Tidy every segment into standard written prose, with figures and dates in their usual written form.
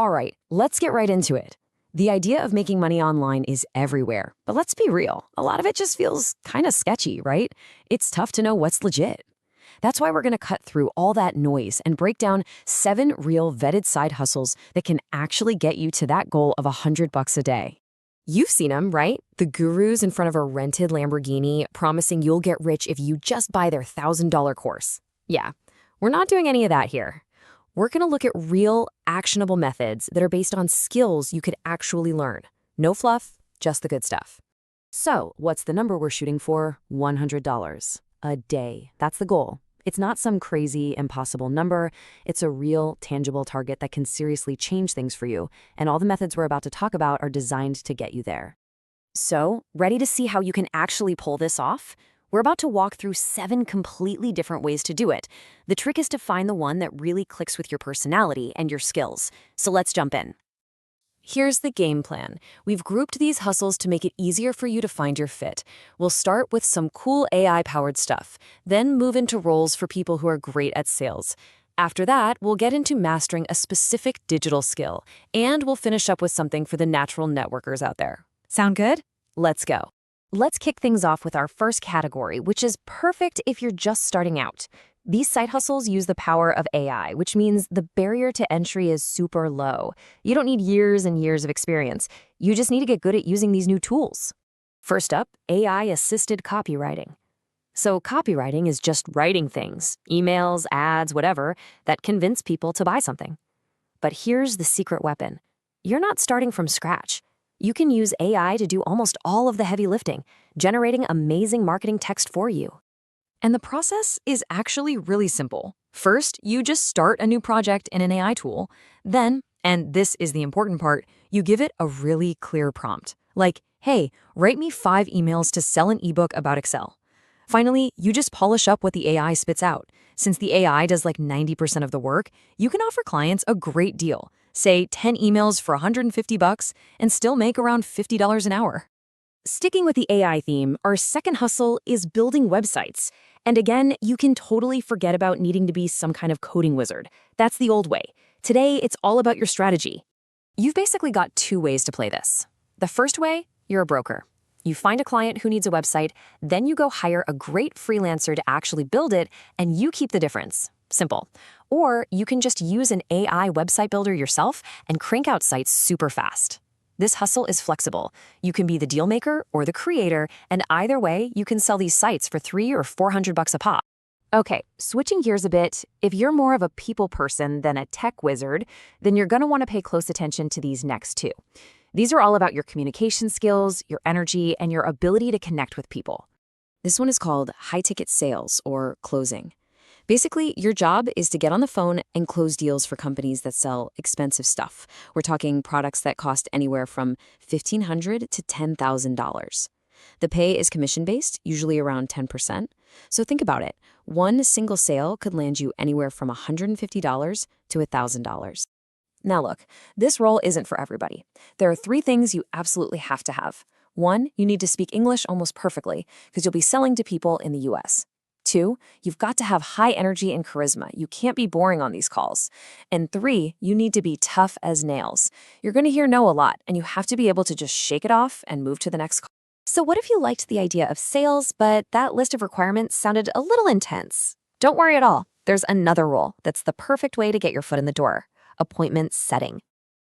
All right, let's get right into it. The idea of making money online is everywhere, but let's be real. A lot of it just feels kind of sketchy, right? It's tough to know what's legit. That's why we're going to cut through all that noise and break down 7 real vetted side hustles that can actually get you to that goal of $100 a day. You've seen them, right? The gurus in front of a rented Lamborghini promising you'll get rich if you just buy their $1,000 course. Yeah, we're not doing any of that here. We're going to look at real, actionable methods that are based on skills you could actually learn. No fluff, just the good stuff. So, what's the number we're shooting for? $100 a day. That's the goal. It's not some crazy, impossible number. It's a real, tangible target that can seriously change things for you, and all the methods we're about to talk about are designed to get you there. So, ready to see how you can actually pull this off? We're about to walk through 7 completely different ways to do it. The trick is to find the one that really clicks with your personality and your skills. So let's jump in. Here's the game plan. We've grouped these hustles to make it easier for you to find your fit. We'll start with some cool AI-powered stuff, then move into roles for people who are great at sales. After that, we'll get into mastering a specific digital skill, and we'll finish up with something for the natural networkers out there. Sound good? Let's go. Let's kick things off with our first category, which is perfect if you're just starting out. These side hustles use the power of AI, which means the barrier to entry is super low. You don't need years and years of experience. You just need to get good at using these new tools. First up, AI-assisted copywriting. So copywriting is just writing things, emails, ads, whatever, that convince people to buy something. But here's the secret weapon. You're not starting from scratch. You can use AI to do almost all of the heavy lifting, generating amazing marketing text for you. And the process is actually really simple. First, you just start a new project in an AI tool. Then, and this is the important part, you give it a really clear prompt. Like, hey, write me 5 emails to sell an ebook about Excel. Finally, you just polish up what the AI spits out. Since the AI does like 90% of the work, you can offer clients a great deal. Say 10 emails for $150 and still make around $50 an hour. Sticking with the AI theme, our second hustle is building websites. And again, you can totally forget about needing to be some kind of coding wizard. That's the old way. Today, it's all about your strategy. You've basically got 2 ways to play this. The first way, you're a broker. You find a client who needs a website, then you go hire a great freelancer to actually build it, and you keep the difference. Simple. Or you can just use an AI website builder yourself and crank out sites super fast. This hustle is flexible. You can be the deal maker or the creator, and either way, you can sell these sites for $300 or $400 a pop. Okay, switching gears a bit, if you're more of a people person than a tech wizard, then you're going to want to pay close attention to these next 2. These are all about your communication skills, your energy, and your ability to connect with people. This one is called high-ticket sales or closing. Basically, your job is to get on the phone and close deals for companies that sell expensive stuff. We're talking products that cost anywhere from $1,500 to $10,000. The pay is commission-based, usually around 10%. So think about it. One single sale could land you anywhere from $150 to $1,000. Now look, this role isn't for everybody. There are 3 things you absolutely have to have. 1, you need to speak English almost perfectly because you'll be selling to people in the US. 2, you've got to have high energy and charisma. You can't be boring on these calls. And 3, you need to be tough as nails. You're going to hear no a lot, and you have to be able to just shake it off and move to the next call. So what if you liked the idea of sales, but that list of requirements sounded a little intense? Don't worry at all. There's another role that's the perfect way to get your foot in the door. Appointment setting.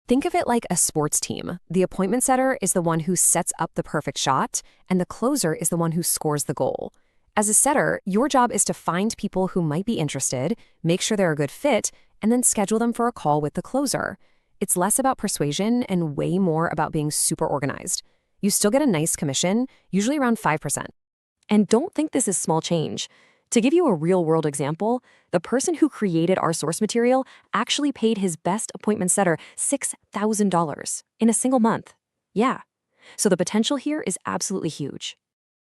Think of it like a sports team. The appointment setter is the one who sets up the perfect shot, and the closer is the one who scores the goal. As a setter, your job is to find people who might be interested, make sure they're a good fit, and then schedule them for a call with the closer. It's less about persuasion and way more about being super organized. You still get a nice commission, usually around 5%. And don't think this is small change. To give you a real-world example, the person who created our source material actually paid his best appointment setter $6,000 in a single month. Yeah. So the potential here is absolutely huge.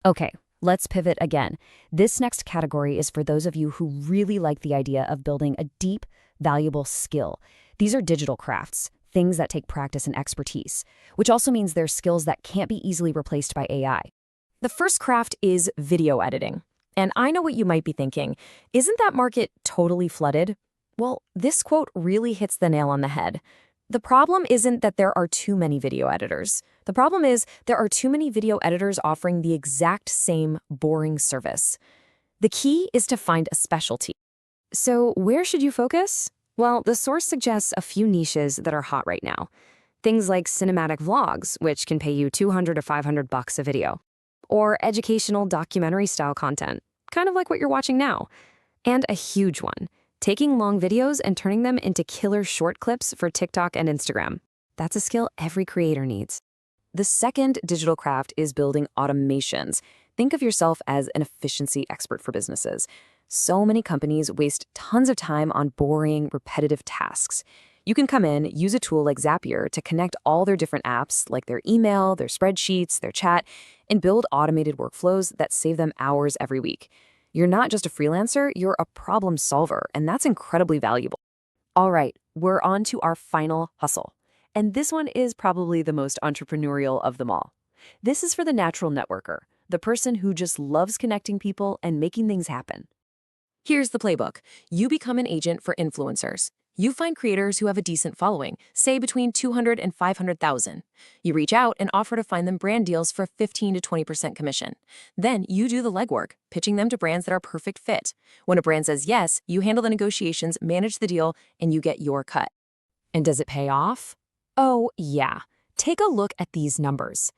Okay, let's pivot again. This next category is for those of you who really like the idea of building a deep, valuable skill. These are digital crafts, things that take practice and expertise, which also means they're skills that can't be easily replaced by AI. The first craft is video editing. And I know what you might be thinking. Isn't that market totally flooded? Well, this quote really hits the nail on the head. The problem isn't that there are too many video editors. The problem is there are too many video editors offering the exact same boring service. The key is to find a specialty. So where should you focus? Well, the source suggests a few niches that are hot right now. Things like cinematic vlogs, which can pay you $200 to $500 a video, or educational documentary-style content, kind of like what you're watching now. And a huge one, taking long videos and turning them into killer short clips for TikTok and Instagram. That's a skill every creator needs. The second digital craft is building automations. Think of yourself as an efficiency expert for businesses. So many companies waste tons of time on boring, repetitive tasks. You can come in, use a tool like Zapier to connect all their different apps, like their email, their spreadsheets, their chat, and build automated workflows that save them hours every week. You're not just a freelancer, you're a problem solver, and that's incredibly valuable. All right, we're on to our final hustle. And this one is probably the most entrepreneurial of them all. This is for the natural networker, the person who just loves connecting people and making things happen. Here's the playbook. You become an agent for influencers. You find creators who have a decent following, say between 200 and 500,000. You reach out and offer to find them brand deals for 15 to 20% commission. Then you do the legwork, pitching them to brands that are a perfect fit. When a brand says yes, you handle the negotiations, manage the deal, and you get your cut. And does it pay off? Oh, yeah. Take a look at these numbers.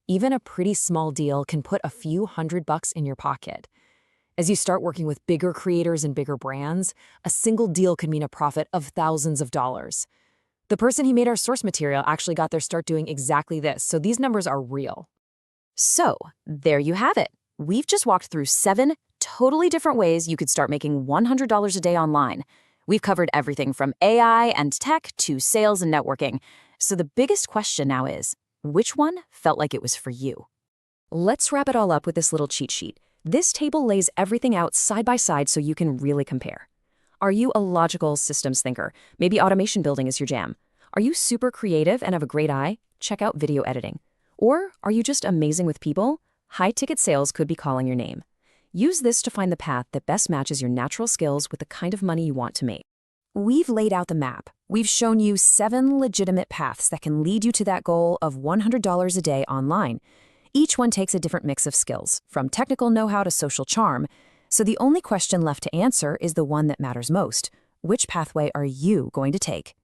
Even a pretty small deal can put a few $100 in your pocket. As you start working with bigger creators and bigger brands, a single deal could mean a profit of thousands of dollars. The person who made our source material actually got their start doing exactly this, so these numbers are real. So, there you have it. We've just walked through 7 totally different ways you could start making $100 a day online. We've covered everything from AI and tech to sales and networking. So the biggest question now is, which one felt like it was for you? Let's wrap it all up with this little cheat sheet. This table lays everything out side by side so you can really compare. Are you a logical systems thinker? Maybe automation building is your jam. Are you super creative and have a great eye? Check out video editing. Or are you just amazing with people? High-ticket sales could be calling your name. Use this to find the path that best matches your natural skills with the kind of money you want to make. We've laid out the map. We've shown you 7 legitimate paths that can lead you to that goal of $100 a day online. Each one takes a different mix of skills, from technical know-how to social charm. So the only question left to answer is the one that matters most. Which pathway are you going to take?